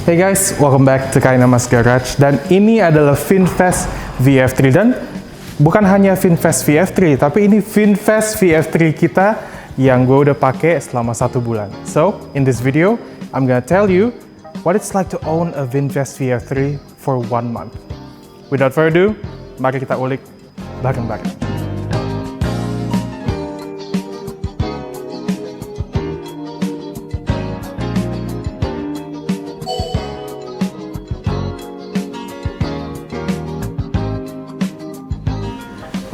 Hey guys, welcome back to Kainamas Garage. Dan ini adalah VinFast VF3. Dan bukan hanya VinFast VF3, tapi ini VinFast VF3 kita yang gue udah pakai selama 1 bulan. So, in this video, I'm gonna tell you what it's like to own a VinFast VF3 for 1 month. Without further ado, mari kita ulik bareng-bareng.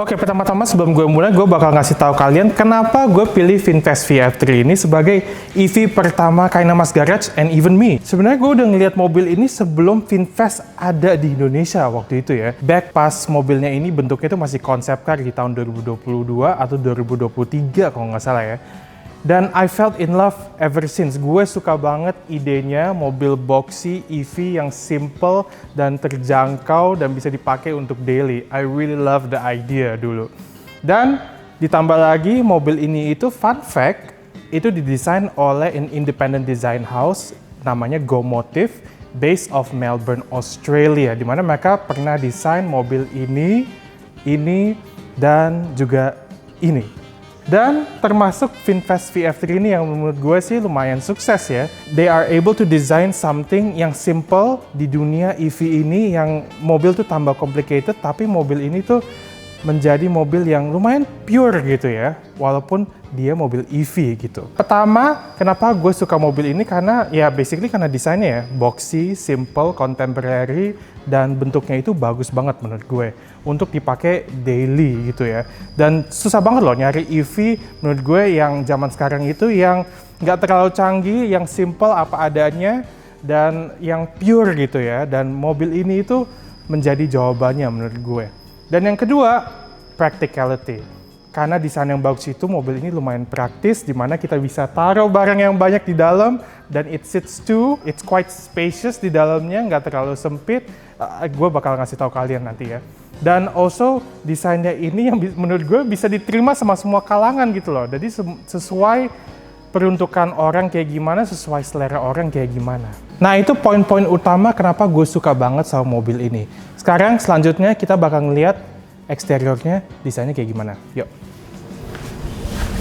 Oke, pertama-tama sebelum gue mulai, gue bakal ngasih tahu kalian kenapa gue pilih VinFast VF3 ini sebagai EV pertama Kainamas Garage and even me. Sebenarnya gue udah ngeliat mobil ini sebelum VinFast ada di Indonesia waktu itu ya. Back pas mobilnya ini bentuknya itu masih konsep car di tahun 2022 atau 2023 kalau nggak salah ya. Dan I felt in love ever since. Gue suka banget idenya mobil boxy EV yang simple dan terjangkau dan bisa dipakai untuk daily. I really love the idea dulu. Dan ditambah lagi mobil ini itu fun fact, itu didesain oleh an independent design house namanya GoMotive based of Melbourne, Australia. Dimana mereka pernah desain mobil ini, dan juga ini. Dan termasuk VinFast VF3 ini yang menurut gue sih lumayan sukses ya. They are able to design something yang simple di dunia EV ini, yang mobil tuh tambah complicated, tapi mobil ini tuh menjadi mobil yang lumayan pure gitu ya, walaupun dia mobil EV gitu. Pertama, kenapa gue suka mobil ini? Karena ya basically karena desainnya ya, boxy, simple, contemporary, dan bentuknya itu bagus banget menurut gue untuk dipakai daily gitu ya. Dan susah banget loh nyari EV menurut gue yang zaman sekarang itu yang nggak terlalu canggih, yang simple apa adanya, dan yang pure gitu ya. Dan mobil ini itu menjadi jawabannya menurut gue. Dan yang kedua, practicality. Karena desain yang bagus itu, mobil ini lumayan praktis, dimana kita bisa taruh barang yang banyak di dalam, dan it sits too, it's quite spacious di dalamnya, nggak terlalu sempit. Gue bakal ngasih tahu kalian nanti ya. Dan also, desainnya ini yang menurut gue bisa diterima sama semua kalangan gitu loh. Jadi sesuai peruntukan orang kayak gimana, sesuai selera orang kayak gimana. Nah, itu poin-poin utama kenapa gue suka banget sama mobil ini. Sekarang selanjutnya kita bakal ngeliat eksteriornya, desainnya kayak gimana. Yuk.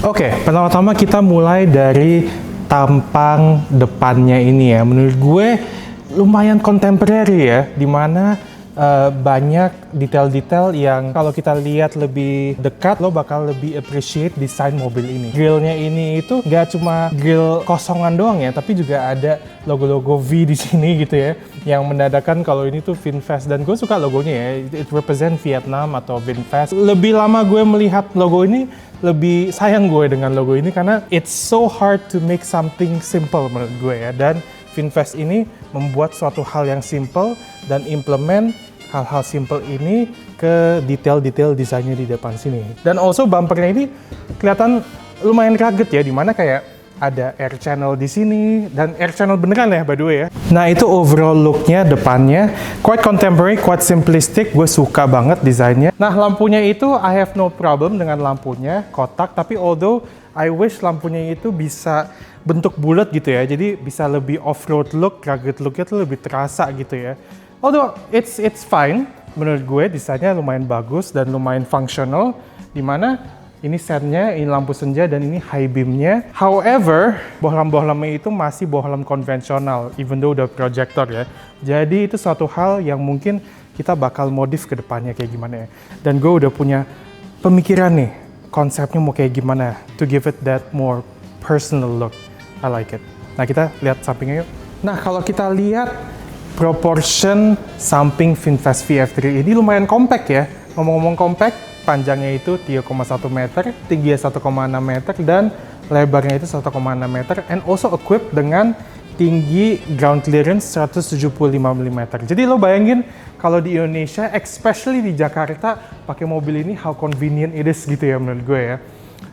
Oke, pertama-tama kita mulai dari tampang depannya ini ya. Menurut gue lumayan contemporary ya, dimana banyak detail-detail yang kalau kita lihat lebih dekat, lo bakal lebih appreciate desain mobil ini. Grillnya ini itu nggak cuma grill kosongan doang ya, tapi juga ada logo-logo V di sini gitu ya, yang menandakan kalau ini tuh VinFast. Dan gue suka logonya ya, it represent Vietnam atau VinFast. Lebih lama gue melihat logo ini, lebih sayang gue dengan logo ini karena it's so hard to make something simple menurut gue ya. Dan VinFast ini membuat suatu hal yang simple dan implement hal-hal simple ini ke detail-detail desainnya di depan sini. Dan also bumpernya ini kelihatan lumayan rugged ya, dimana kayak ada air channel di sini, dan air channel beneran ya by the way ya. Nah, itu overall looknya depannya quite contemporary, quite simplistic. Gue suka banget desainnya. Nah, lampunya itu I have no problem dengan lampunya kotak, tapi although I wish lampunya itu bisa bentuk bulat gitu ya, jadi bisa lebih off-road look, rugged looknya tuh lebih terasa gitu ya. Although it's fine, menurut gue desainnya lumayan bagus dan lumayan functional, dimana ini setnya, ini lampu senja, dan ini high beamnya. However, bohlam-bohlamnya itu masih bohlam konvensional, even though udah projector ya. Jadi itu suatu hal yang mungkin kita bakal modif ke depannya kayak gimana ya. Dan gue udah punya pemikiran nih, konsepnya mau kayak gimana, to give it that more personal look. I like it. Nah, kita lihat sampingnya yuk. Nah, kalau kita lihat proportion samping VinFast VF3 ini lumayan compact ya. Ngomong-ngomong compact, panjangnya itu 3,1 meter, tingginya 1,6 meter, dan lebarnya itu 1,6 meter, and also equipped dengan tinggi ground clearance 175 mm. Jadi lo bayangin kalau di Indonesia, especially di Jakarta, pakai mobil ini how convenient it is gitu ya menurut gue ya.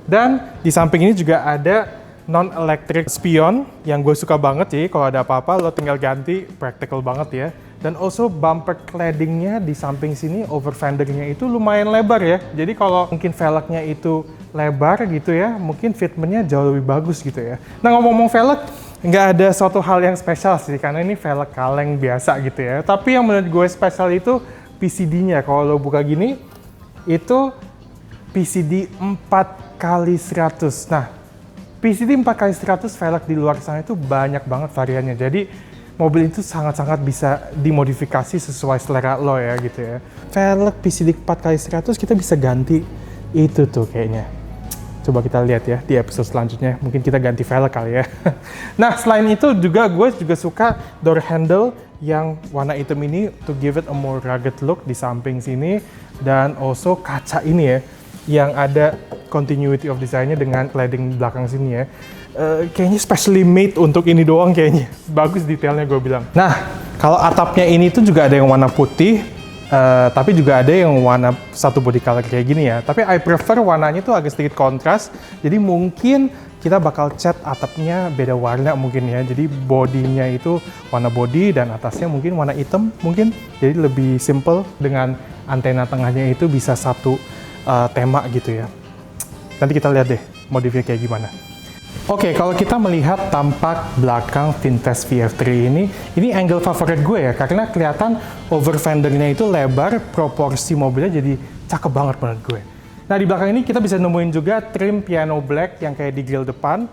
Dan di samping ini juga ada non-electric spion yang gue suka banget sih. Kalau ada apa-apa lo tinggal ganti, practical banget ya. Dan also bumper claddingnya di samping sini, over fendernya itu lumayan lebar ya. Jadi kalau mungkin velgnya itu lebar gitu ya, mungkin fitmentnya jauh lebih bagus gitu ya. Nah, ngomong-ngomong velg, nggak ada suatu hal yang spesial sih, karena ini velg kaleng biasa gitu ya. Tapi yang menurut gue spesial itu PCD-nya. Kalau lo buka gini, itu PCD 4x100. Nah, PCD 4x100 velg di luar sana itu banyak banget variannya. Jadi, mobil itu sangat-sangat bisa dimodifikasi sesuai selera lo ya gitu ya. Velg PCD 4x100 kita bisa ganti itu tuh kayaknya. Coba kita lihat ya di episode selanjutnya, mungkin kita ganti velg kali ya. Nah, selain itu gue juga suka door handle yang warna hitam ini to give it a more rugged look di samping sini, dan also kaca ini ya yang ada continuity of design-nya dengan cladding belakang sini ya. Kayaknya specially made untuk ini doang kayaknya. Bagus detailnya gue bilang. Nah, kalau atapnya ini tuh juga ada yang warna putih, tapi juga ada yang warna satu body color kayak gini ya. Tapi I prefer warnanya tuh agak sedikit kontras. Jadi mungkin kita bakal cat atapnya beda warna mungkin ya. Jadi bodinya itu warna body dan atasnya mungkin warna hitam mungkin. Jadi lebih simple dengan antena tengahnya itu bisa satu tema gitu ya. Nanti kita lihat deh modifnya kayak gimana. Oke, kalau kita melihat tampak belakang VinFast VF3 ini angle favorit gue ya, karena kelihatan over fendernya itu lebar, proporsi mobilnya jadi cakep banget menurut gue. Nah, di belakang ini kita bisa nemuin juga trim piano black yang kayak di grill depan.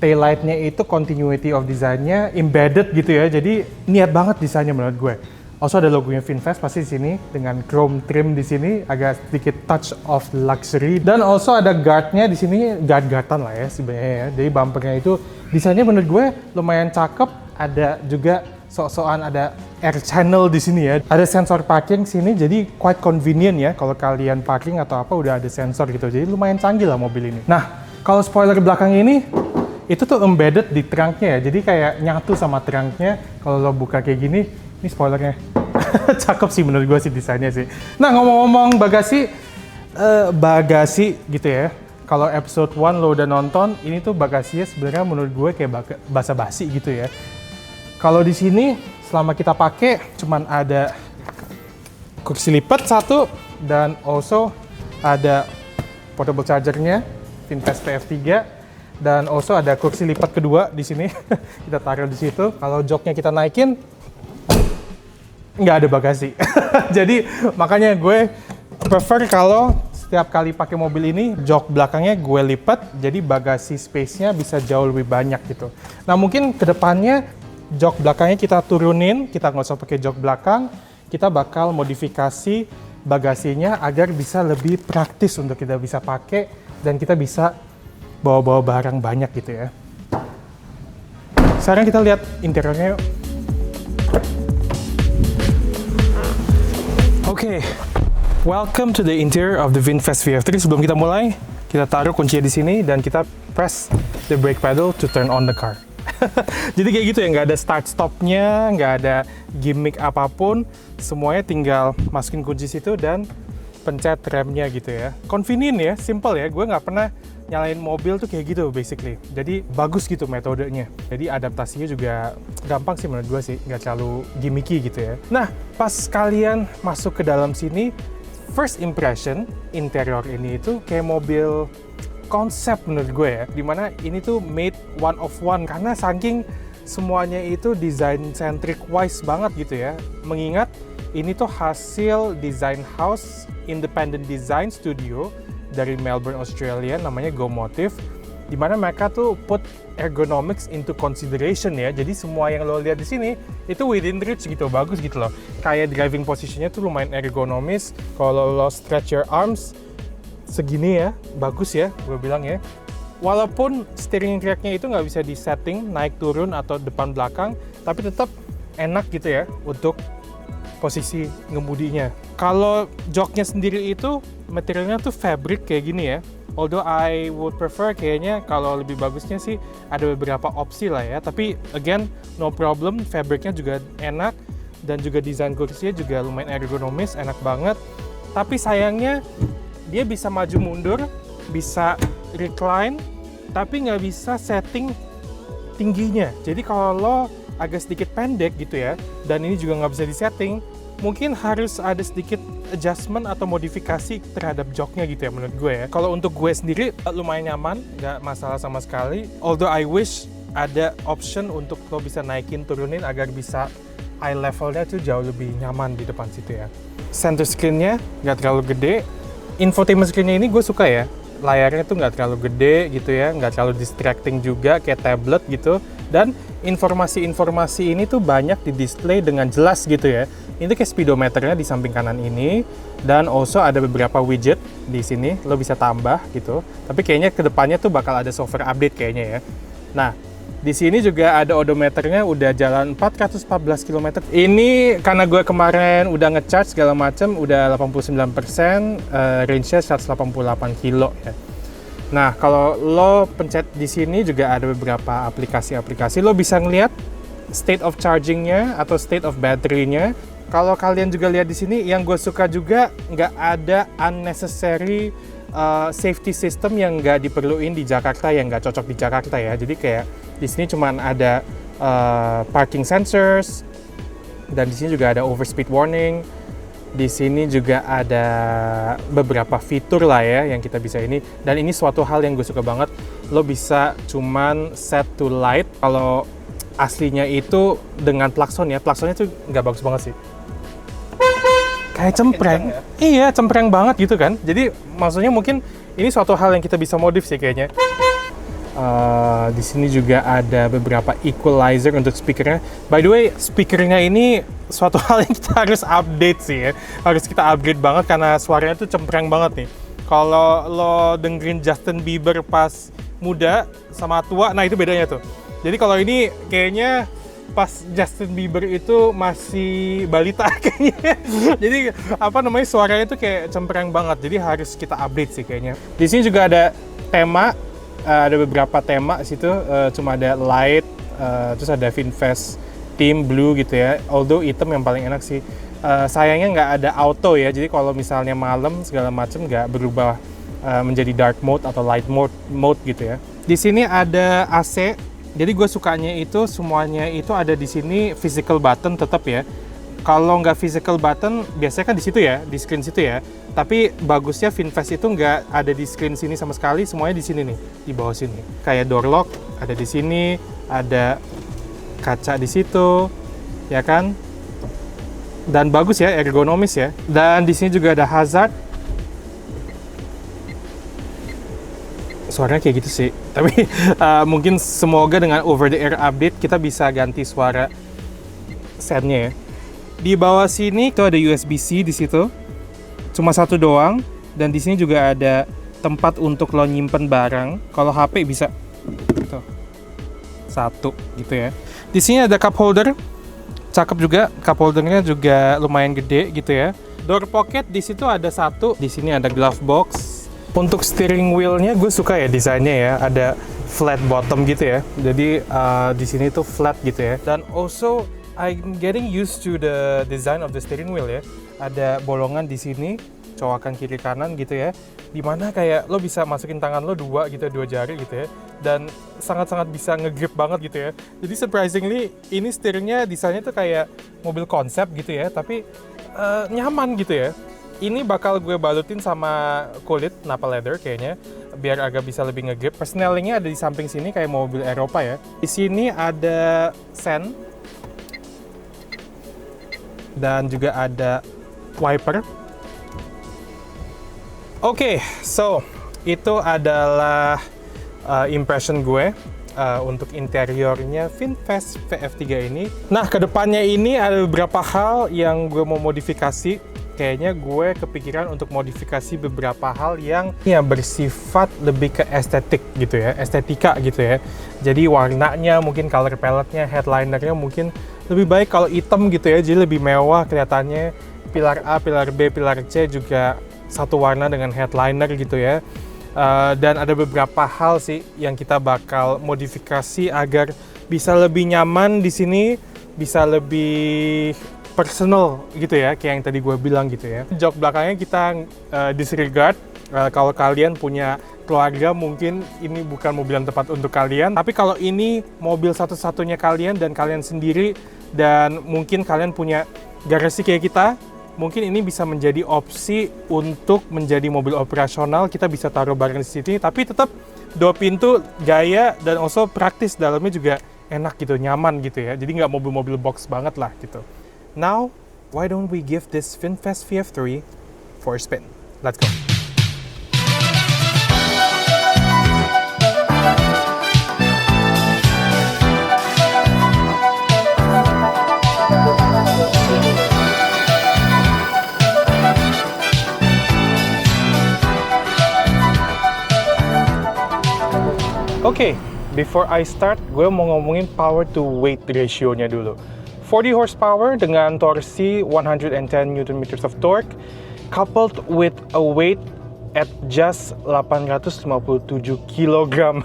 Taillightnya itu continuity of design-nya embedded gitu ya, jadi niat banget desainnya menurut gue. Also ada logonya VinFast pasti di sini dengan chrome trim di sini, agak sedikit touch of luxury, dan also ada guardnya di sini, guard-guardan lah ya sebenarnya ya. Jadi bumpernya itu desainnya menurut gue lumayan cakep, ada juga sok-sokan ada air channel di sini ya. Ada sensor parking sini, jadi quite convenient ya kalau kalian parking atau apa udah ada sensor gitu. Jadi lumayan canggih lah mobil ini. Nah, kalau spoiler belakang ini itu tuh embedded di trunknya ya. Jadi kayak nyatu sama trunknya. Kalau lo buka kayak gini, ini spoilernya. Cakep sih menurut gue sih desainnya sih. Nah, ngomong-ngomong bagasi gitu ya. Kalau episode 1 lo udah nonton, ini tuh bagasinya sebenarnya menurut gue kayak basa-basi gitu ya. Kalau di sini selama kita pakai cuman ada kursi lipat satu dan also ada portable chargernya VinFast VF3 dan also ada kursi lipat kedua di sini. Kita taruh di situ. Kalau joknya kita naikin nggak ada bagasi. Jadi makanya gue prefer kalau setiap kali pakai mobil ini jok belakangnya gue lipat, jadi bagasi space-nya bisa jauh lebih banyak gitu. Nah, mungkin kedepannya jok belakangnya kita turunin, kita nggak usah pakai jok belakang, kita bakal modifikasi bagasinya agar bisa lebih praktis untuk kita bisa pakai dan kita bisa bawa-bawa barang banyak gitu ya. Sekarang kita lihat interiornya yuk. Oke, welcome to the interior of the VinFast VF3. Sebelum kita mulai, kita taruh kuncinya di sini dan kita press the brake pedal to turn on the car. Jadi kayak gitu ya, nggak ada start stopnya, nggak ada gimmick apapun, semuanya tinggal masukin kunci situ dan pencet remnya gitu ya. Convenient ya, simple ya. Gue nggak pernah nyalain mobil tuh kayak gitu basically. Jadi bagus gitu metodenya. Jadi adaptasinya juga gampang sih menurut gue sih, nggak terlalu gimmicky gitu ya. Nah, pas kalian masuk ke dalam sini, first impression interior ini itu kayak mobil konsep menurut gue ya. Dimana ini tuh made one of one karena saking semuanya itu design centric wise banget gitu ya. Mengingat ini tuh hasil design house independent design studio dari Melbourne, Australia, namanya Go Motive, di mana mereka tuh put ergonomics into consideration ya. Jadi semua yang lo lihat di sini itu within reach gitu, bagus gitu loh. Kayak driving positionnya tuh lumayan ergonomis. Kalau lo stretch your arms segini ya, bagus ya, gue bilang ya. Walaupun steering racknya itu nggak bisa di setting naik turun atau depan belakang, tapi tetap enak gitu ya untuk posisi ngemudinya. Kalau joknya sendiri itu materialnya tuh fabric kayak gini ya. Although I would prefer kayaknya kalau lebih bagusnya sih ada beberapa opsi lah ya. Tapi again, no problem, fabricnya juga enak dan juga desain kursinya juga lumayan ergonomis, enak banget. Tapi sayangnya dia bisa maju mundur, bisa recline, tapi nggak bisa setting tingginya. Jadi kalau lo agak sedikit pendek gitu ya, dan ini juga nggak bisa disetting, mungkin harus ada sedikit adjustment atau modifikasi terhadap joknya gitu ya menurut gue ya. Kalau untuk gue sendiri lumayan nyaman, nggak masalah sama sekali. Although I wish ada option untuk lo bisa naikin turunin agar bisa eye levelnya tuh jauh lebih nyaman di depan situ ya. Center screen-nya nggak terlalu gede. Infotainment screen-nya ini gue suka ya. Layarnya tuh nggak terlalu gede gitu ya, nggak terlalu distracting juga kayak tablet gitu. Dan informasi-informasi ini tuh banyak di display dengan jelas gitu ya. Ini kayak speedometernya di samping kanan ini, dan also ada beberapa widget di sini, lo bisa tambah gitu. Tapi kayaknya kedepannya tuh bakal ada software update kayaknya ya. Nah, di sini juga ada odometernya, udah jalan 414 km. Ini karena gue kemarin udah ngecharge segala macam, udah 89%, range-nya 188 kilo ya. Nah, kalau lo pencet di sini juga ada beberapa aplikasi-aplikasi. Lo bisa ngeliat state of charging-nya atau state of battery-nya. Kalau kalian juga lihat di sini, yang gue suka juga nggak ada unnecessary safety system yang nggak diperluin di Jakarta, yang nggak cocok di Jakarta ya. Jadi kayak di sini cuman ada parking sensors, dan di sini juga ada overspeed warning. Di sini juga ada beberapa fitur lah ya yang kita bisa ini. Dan ini suatu hal yang gue suka banget. Lo bisa cuman set to light. Kalau aslinya itu dengan klakson ya. Klaksonnya tuh nggak bagus banget sih. Kayak cempreng. Ya? Iya, cempreng banget gitu kan. Jadi maksudnya mungkin ini suatu hal yang kita bisa modif sih kayaknya. Di sini juga ada beberapa equalizer untuk speakernya. By the way, speakernya ini suatu hal yang kita harus update sih ya. Harus kita upgrade banget karena suaranya tuh cempreng banget nih. Kalau lo dengerin Justin Bieber pas muda sama tua, nah itu bedanya tuh. Jadi kalau ini kayaknya pas Justin Bieber itu masih balita kayaknya. Jadi apa namanya, suaranya tuh kayak cempreng banget. Jadi harus kita update sih kayaknya. Di sini juga ada tema. Ada beberapa tema situ, cuma ada light, terus ada VinFast Team Blue gitu ya. Although hitam yang paling enak sih. Sayangnya nggak ada auto ya, jadi kalau misalnya malam segala macam nggak berubah menjadi dark mode atau light mode gitu ya. Di sini ada AC, jadi gue sukanya itu semuanya itu ada di sini physical button tetap ya. Kalau nggak physical button, biasanya kan di situ ya, di screen situ ya. Tapi bagusnya VinFast itu nggak ada di screen sini sama sekali, semuanya di sini nih, di bawah sini. Kayak door lock ada di sini, ada kaca di situ, ya kan? Dan bagus ya, ergonomis ya. Dan di sini juga ada hazard. Suaranya kayak gitu sih. Tapi mungkin semoga dengan over the air update kita bisa ganti suara soundnya ya. Di bawah sini itu ada USB-C di situ. Cuma satu doang, dan di sini juga ada tempat untuk lo nyimpen barang. Kalau HP bisa tuh, satu gitu ya. Di sini ada cup holder, cakep juga. Cup holdernya juga lumayan gede gitu ya. Door pocket di situ ada satu. Di sini ada glove box. Untuk steering wheelnya gue suka ya desainnya ya. Ada flat bottom gitu ya. Jadi di sini tuh flat gitu ya. Dan also I'm getting used to the design of the steering wheel ya. Ada bolongan di sini, cowakan kiri kanan gitu ya. Dimana kayak lo bisa masukin tangan lo dua jari gitu ya. Dan sangat-sangat bisa nge-grip banget gitu ya. Jadi surprisingly ini steeringnya desainnya tuh kayak mobil konsep gitu ya. Tapi nyaman gitu ya. Ini bakal gue balutin sama kulit Nappa leather kayaknya, biar agak bisa lebih nge-grip. Persnelingnya ada di samping sini kayak mobil Eropa ya. Di sini ada sen. Dan juga ada wiper. Oke, so itu adalah impression gue untuk interiornya VinFast VF3 ini. Nah, kedepannya ini ada beberapa hal yang gue mau modifikasi. Kayaknya gue kepikiran untuk modifikasi beberapa hal yang ya bersifat lebih ke estetik gitu ya, estetika gitu ya. Jadi warnanya, mungkin color palette-nya, headlinernya mungkin lebih baik kalau hitam gitu ya, jadi lebih mewah kelihatannya. Pilar A, pilar B, pilar C juga satu warna dengan headliner gitu ya. Dan ada beberapa hal sih yang kita bakal modifikasi agar bisa lebih nyaman di sini, bisa lebih personal gitu ya, kayak yang tadi gue bilang gitu ya. Jok belakangnya kita disregard. Kalau kalian punya keluarga mungkin ini bukan mobil yang tepat untuk kalian. Tapi kalau ini mobil satu-satunya kalian dan kalian sendiri, dan mungkin kalian punya garasi kayak kita, mungkin ini bisa menjadi opsi untuk menjadi mobil operasional. Kita bisa taruh barang di sini, tapi tetap 2 pintu, gaya, dan also praktis. Dalamnya juga enak gitu, nyaman gitu ya. Jadi nggak mobil-mobil box banget lah gitu. Now, why don't we give this VinFast VF3 for a spin? Let's go. Oke, before I start, gue mau ngomongin power to weight ratio-nya dulu. 40 horsepower dengan torsi 110 Nm of torque, coupled with a weight at just 857 kg.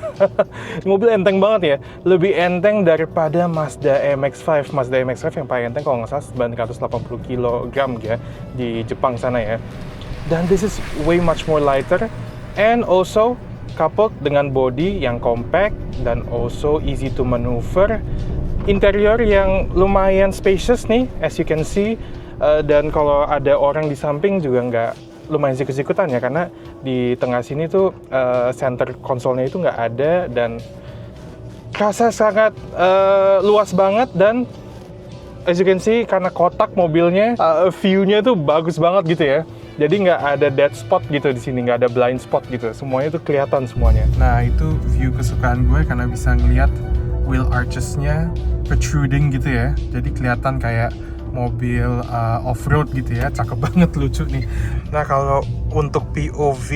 Mobil enteng banget ya, lebih enteng daripada Mazda MX-5. Mazda MX-5 yang paling enteng kalau nggak salah 980 kg ya, di Jepang sana ya. Dan this is way much more lighter, and also coupled dengan body yang compact dan also easy to maneuver, interior yang lumayan spacious nih, as you can see, dan kalau ada orang di samping juga nggak lumayan sikut-sikutan ya, karena di tengah sini tuh center konsolnya itu nggak ada, dan rasa sangat luas banget. Dan as you can see, karena kotak mobilnya, view-nya tuh bagus banget gitu ya. Jadi nggak ada dead spot gitu di sini, nggak ada blind spot gitu. Semuanya tuh kelihatan semuanya. Nah, itu view kesukaan gue karena bisa ngeliat wheel arches-nya protruding gitu ya. Jadi kelihatan kayak mobil off-road gitu ya. Cakep banget, lucu nih. Nah, kalau untuk POV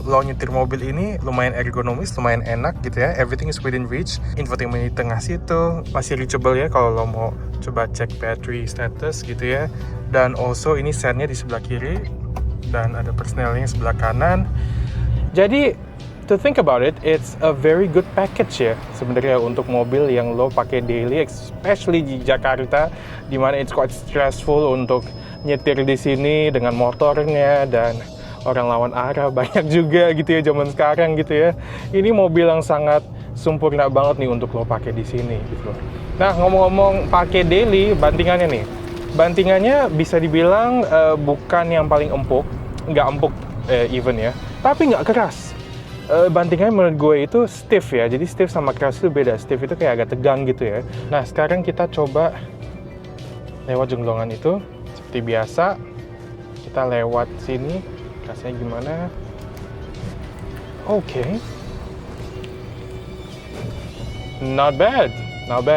lo nyetir mobil ini lumayan ergonomis, lumayan enak gitu ya. Everything is within reach. Infotainment di tengah situ masih reachable ya kalau lo mau coba cek battery status gitu ya. Dan also ini setnya di sebelah kiri dan ada persneling sebelah kanan. Jadi to think about it, it's a very good package ya sebenarnya untuk mobil yang lo pakai daily, especially di Jakarta, di mana it's quite stressful untuk nyetir di sini dengan motornya, dan orang lawan arah banyak juga gitu ya zaman sekarang gitu ya. Ini mobil yang sangat sempurna banget nih untuk lo pakai di sini gitu. Nah, ngomong-ngomong pakai daily, bantingannya nih. Bantingannya bisa dibilang bukan yang paling empuk, nggak empuk even ya, tapi nggak keras. Bantingannya menurut gue itu stiff ya, jadi stiff sama keras itu beda. Stiff itu kayak agak tegang gitu ya. Nah, sekarang kita coba lewat jonglongan itu, seperti biasa. Kita lewat sini, rasanya gimana? Oke. Not bad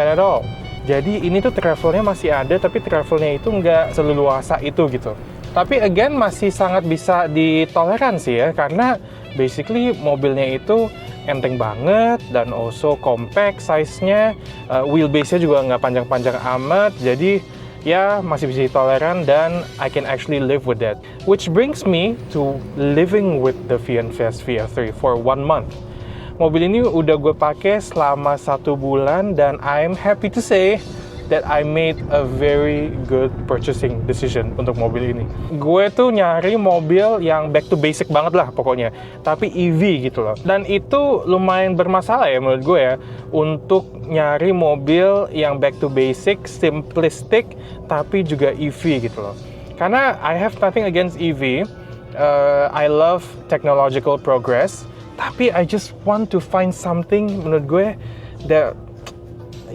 at all. Jadi ini tuh travelnya masih ada, tapi travelnya itu nggak seleluasa itu gitu. Tapi again masih sangat bisa ditoleransi ya, karena basically mobilnya itu enteng banget dan also compact size-nya, wheelbase-nya juga nggak panjang-panjang amat, jadi ya masih bisa ditoleran dan I can actually live with that. Which brings me to living with the VinFast VF3 for 1 month. Mobil ini udah gue pakai selama 1 bulan dan I'm happy to say that I made a very good purchasing decision untuk mobil ini. Gue tuh nyari mobil yang back to basic banget lah pokoknya, tapi EV gitu loh. Dan itu lumayan bermasalah ya menurut gue ya, untuk nyari mobil yang back to basic, simplistic, tapi juga EV gitu loh. Karena I have nothing against EV, I love technological progress, tapi I just want to find something menurut gue that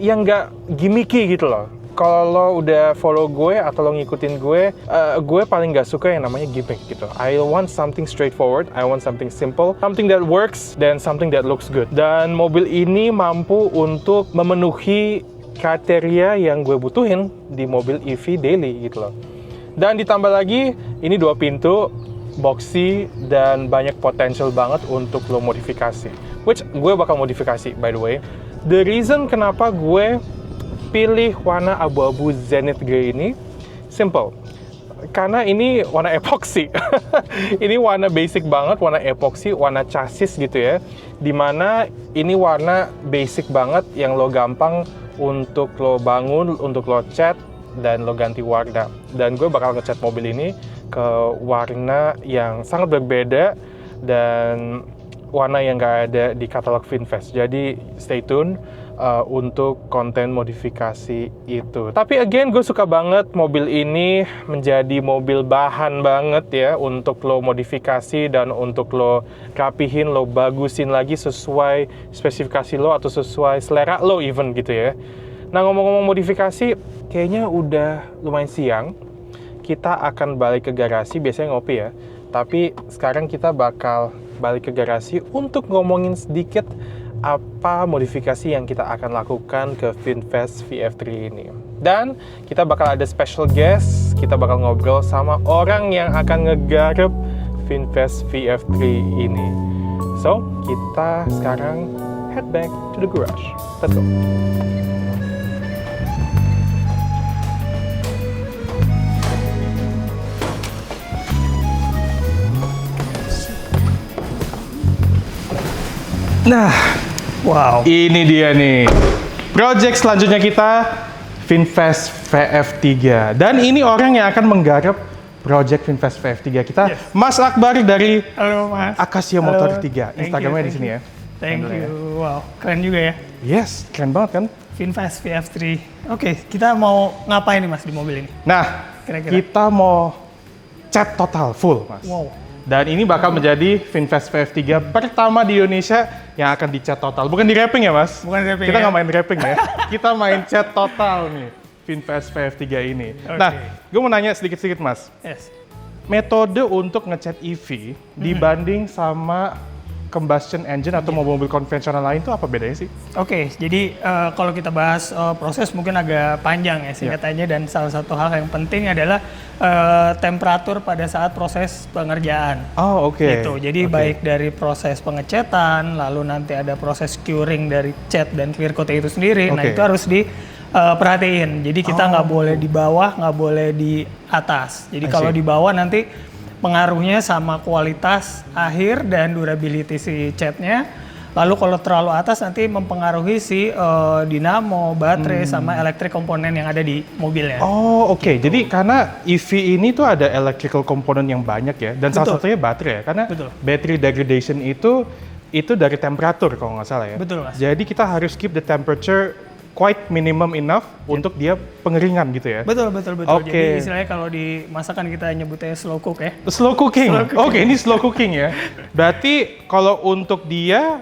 yang nggak gimmicky gitu loh. Kalau lo udah follow gue atau lo ngikutin gue paling nggak suka yang namanya gimmick gitu. I want something straightforward, I want something simple, something that works, dan something that looks good. Dan mobil ini mampu untuk memenuhi kriteria yang gue butuhin di mobil EV daily gitu loh. Dan ditambah lagi, ini 2 pintu, boxy, dan banyak potential banget untuk lo modifikasi. Which gue bakal modifikasi by the way. The reason kenapa gue pilih warna abu-abu Zenith Grey ini simple. Karena ini warna epoxy. Ini warna basic banget, warna epoxy, warna chassis gitu ya. Dimana ini warna basic banget yang lo gampang untuk lo bangun, untuk lo cat, dan lo ganti warna. Dan gue bakal ngecat mobil ini ke warna yang sangat berbeda dan warna yang nggak ada di katalog VinFast. Jadi stay tune. untuk konten modifikasi itu. Tapi again, gue suka banget mobil ini menjadi mobil bahan banget ya untuk lo modifikasi dan untuk lo rapihin, lo bagusin lagi sesuai spesifikasi lo atau sesuai selera lo even gitu ya. Nah, ngomong-ngomong modifikasi, kayaknya udah lumayan siang. Kita akan balik ke garasi, biasanya ngopi ya. Tapi sekarang kita bakal balik ke garasi untuk ngomongin sedikit apa modifikasi yang kita akan lakukan ke VinFast VF3 ini. Dan kita bakal ada special guest, kita bakal ngobrol sama orang yang akan ngegarap VinFast VF3 ini. So, kita sekarang head back to the garage. Let's go. Nah, wow, ini dia nih project selanjutnya kita, VinFast VF3. Dan ini orang yang akan menggarap project VinFast VF3 kita, yes. Mas Akbar dari Halo Mas Akasia Motor 3. Instagramnya di sini ya. Thank you. Wow, keren juga ya. Yes, keren banget kan? VinFast VF3. Oke, kita mau ngapain nih Mas di mobil ini? Nah, kira-kira kita mau cat total full, Mas. Wow. Dan ini bakal menjadi VinFast VF3 pertama di Indonesia yang akan dicat total. Bukan di wrapping ya, Mas? Bukan wrapping. Kita ya? nggak main wrapping ya. Kita main cat total nih, VinFast VF3 ini. Okay. Nah, gue mau nanya sedikit-sedikit, Mas. Yes. Metode untuk ngecat EV dibanding sama combustion engine atau mobil-mobil konvensional lain itu apa bedanya sih? Oke, jadi kalau kita bahas proses mungkin agak panjang ya singkatannya, dan salah satu hal yang penting adalah temperatur pada saat proses pengerjaan. Oh, oke. Gitu. Jadi baik dari proses pengecetan, lalu nanti ada proses curing dari cat dan clear coat itu sendiri. Nah, itu harus diperhatiin. Jadi kita nggak boleh di bawah, nggak boleh di atas. Jadi kalau di bawah nanti pengaruhnya sama kualitas akhir dan durability si catnya. Lalu kalau terlalu atas nanti mempengaruhi si dinamo, baterai, sama elektrik komponen yang ada di mobilnya. Oh, oke. Gitu. Jadi karena EV ini tuh ada electrical component yang banyak ya, dan salah satunya baterai ya. Karena battery degradation itu dari temperatur kalau nggak salah ya. Betul, Mas. Jadi kita harus keep the temperature quite minimum enough untuk dia pengeringan gitu ya? Betul. Jadi istilahnya kalau di masakan kita nyebutnya slow cook ya. Slow cooking? Oke, ini slow cooking ya. Berarti kalau untuk dia,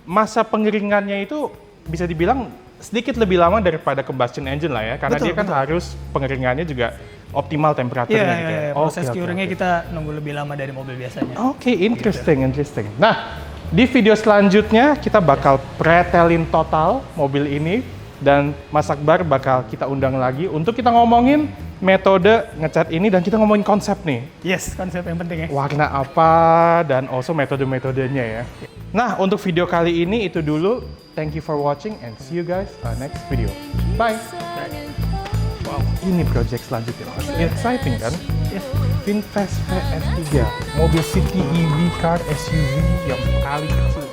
masa pengeringannya itu bisa dibilang sedikit lebih lama daripada combustion engine lah ya. Karena dia kan harus pengeringannya juga optimal temperaturnya gitu ya. Proses curingnya kita nunggu lebih lama dari mobil biasanya. Oke, interesting. Nah, di video selanjutnya kita bakal pretelin total mobil ini dan Mas Akbar bakal kita undang lagi untuk kita ngomongin metode ngecat ini dan kita ngomongin konsep nih. Yes, konsep yang penting ya. Warna apa dan also metode-metodenya ya. Nah, untuk video kali ini itu dulu. Thank you for watching and see you guys next video. Bye. Wow, ini project selanjutnya. Exciting kan? Yes. VinFast VF3, mobil city EV car SUV yang paling kecil.